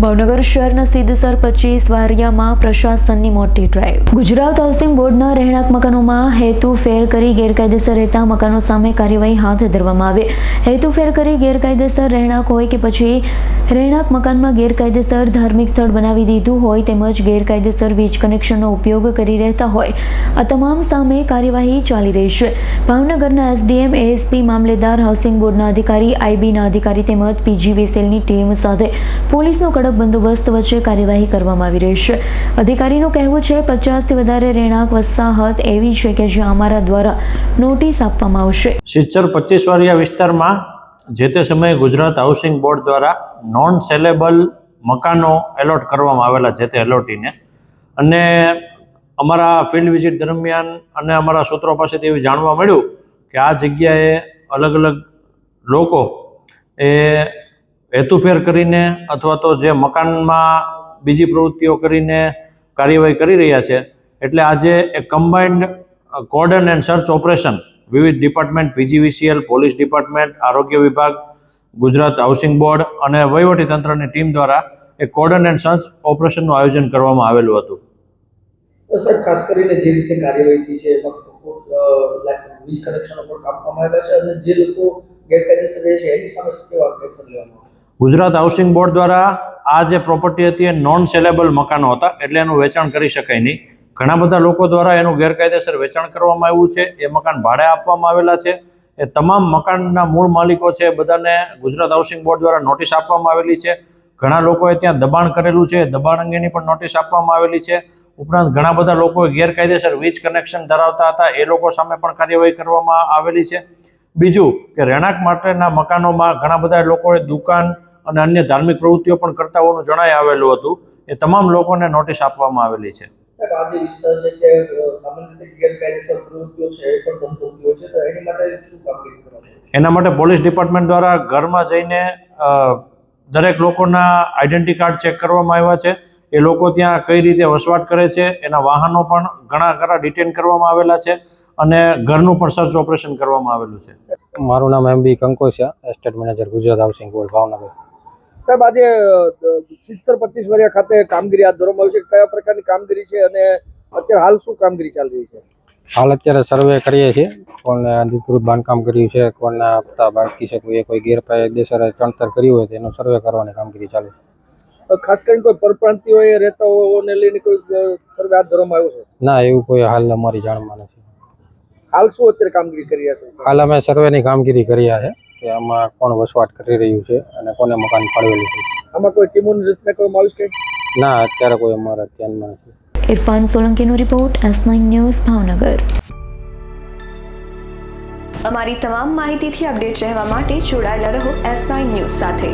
ભાવનગર શહેરના સિદ્ધસર 25 વારિયામાં પ્રશાસનની મોટી drive. Gujarat housing બોર્ડના રહેણાંક મકાનોમાં હેતુફેર કરી ગેરકાયદેસર રહેતા મકાનો સામે કાર્યવાહી હાથ ધરવામાં આવે। હેતુફેર કરી ગેરકાયદેસર રહેણાંક હોય કે પછી રહેણાંક મકાનમાં ગેરકાયદેસર ધાર્મિક સ્થળ બનાવી દીધું હોય તેમજ ગેરકાયદેસર વીજ કનેક્શનનો ઉપયોગ કરી રહેતા હોય આ તમામ સામે કાર્યવાહી ચાલી રહી છે। ભાવનગરના એસડીએમ, એએસપી, મામલેદાર, હાઉસિંગ બોર્ડના અધિકારી, આઈબીના અધિકારી તેમજ પીજીવીસીએલની ટીમ સાથે પોલીસનો બંદોબસ્ત વચ્ચે કાર્યવાહી કરવામાં આવી રહી છે। અધિકારીનું કહેવું છે 50થી વધારે રહેણાંક વસાહત એવી છે કે જ્યાં અમારા દ્વારા નોટિસ આપવામાં આવશે। સિદ્ધસર 25 વારિયા વિસ્તારમાં જે તે સમયે ગુજરાત હાઉસિંગ બોર્ડ દ્વારા નોન સેલેબલ મકાનો એલોટ કરવામાં આવેલા છે તે એલોટીને, અને અમારા ફિલ્ડ વિઝિટ દરમિયાન અને અમારા સૂત્રો પાસેથી એવું જાણવા મળ્યું કે આ જગ્યાએ અલગ અલગ લોકો એ હેતુફેર કરીને અથવા તો જે મકાનમાં બીજી પ્રવૃત્તિઓ કરીને કાર્યવાહી કરી રહ્યા છે। એટલે આજે એક combined cordon and search operation વિવિધ ડિપાર્ટમેન્ટ, પીજીવીસીએલ, પોલીસ ડિપાર્ટમેન્ટ, આરોગ્ય વિભાગ, ગુજરાત હાઉસિંગ બોર્ડ અને વહીવટીતંત્રની ટીમ દ્વારા એક કોર્ડન એન્ડ સર્ચ ઓપરેશનનું આયોજન કરવામાં આવેલું હતું। સર, ખાસ કરીને જે રીતે કાર્યવાહી થઈ છે એમાં વીજ કનેક્શનો પર કાપવામાં આવ્યા છે અને જે લોકો ગેરકાયદેસર રહે છે એની સામે કેવા એક્શન લેવામાં આવશે? ગુજરાત હાઉસિંગ બોર્ડ દ્વારા આ જે પ્રોપર્ટી હતી એ નોન સેલેબલ મકાનો હતા, એટલે એનું વેચાણ કરી શકાય નહીં। ઘણા બધા લોકો દ્વારા એનું ગેરકાયદેસર વેચાણ કરવામાં આવ્યું છે। એ મકાન ભાડે આપવામાં આવેલા છે। એ તમામ મકાનના મૂળ માલિકો છે બધાને ગુજરાત હાઉસિંગ બોર્ડ દ્વારા નોટિસ આપવામાં આવેલી છે। ઘણા લોકોએ ત્યાં દબાણ કરેલું છે, દબાણ અંગેની પણ નોટિસ આપવામાં આવેલી છે। ઉપરાંત ઘણા બધા લોકોએ ગેરકાયદેસર વીજ કનેક્શન ધરાવતા હતા એ લોકો સામે પણ કાર્યવાહી કરવામાં આવેલી છે। બીજું કે રહેણાંક માટેના મકાનોમાં ઘણા બધા લોકોએ દુકાન અને અન્ય ધાર્મિક પ્રવૃત્તિઓ પણ કરતા હોવાનું જણાઈ આવેલું હતું। એ તમામ લોકોને નોટિસ આપવામાં આવેલી છે। સાહેબ, આ જે વિસ્તાર છે કે સામાન્ય રીતે ગેરકાયદેસર પ્રવૃત્તિઓ છે એ પણ ધમધમતી હોય છે, તો એની માટે શું કામગીરી કરવામાં આવે? એના માટે પોલીસ ડિપાર્ટમેન્ટ દ્વારા ઘરમાં જઈને દરેક લોકોના આઈડેન્ટિટી કાર્ડ ચેક કરવામાં આવ્યા છે। એ લોકો ત્યાં કઈ રીતે વસવાટ કરે છે એના વાહનો પણ ઘણા ડિટેન કરવામાં આવેલા છે અને ઘરનું પણ સર્ચ ઓપરેશન કરવામાં આવેલું છે। મારું નામ MB Kankosiya, estate manager, Gujarat housing board, Bhavnagar. સાહેબ, આજે સિદ્ધસર 25 વારિયા ખાતે કામગીરી હાથ ધરવામાં આવી છે, કયા પ્રકારની કામગીરી છે અને અત્યારે હાલ શું કામગીરી ચાલી રહી છે? હાલ અત્યારે સર્વે કરીએ છીએ, કોને અધિકૃત બાંધકામ કર્યું છે, કોને આપતા બાકી છે, કોઈ ગેરકાયદેસર ચણતર કર્યું હોય તેનું સર્વે કરવાની કામગીરી ચાલુ છે। ખાસ કરીને કોઈ પરપ્રાંતિઓએ રહેતા હોવાને લઈને કોઈ સર્વે હાથ ધરવામાં આવ્યો છે? ના, એવું કોઈ હાલ અમારી જાણમાં નથી। હાલ શું અત્યારે કામગીરી કરી રહ્યા છો? હાલ અમે સર્વેની કામગીરી કર્યા છે કે આમાં કોણ વસવાટ કરી રહ્યું છે અને કોને મકાન ફાળવેલું છે। આમાં કોઈ ટીમોની રચના કરવામાં આવી છે? ના, અત્યારે કોઈ અમારા ધ્યાનમાં નથી। ઇરફાન સોલંકીનો રિપોર્ટ, S9 ન્યૂઝ, ભાવનગર। અમારી તમામ માહિતીથી અપડેટ રહેવા માટે જોડાયેલા રહો S9 ન્યૂઝ સાથે।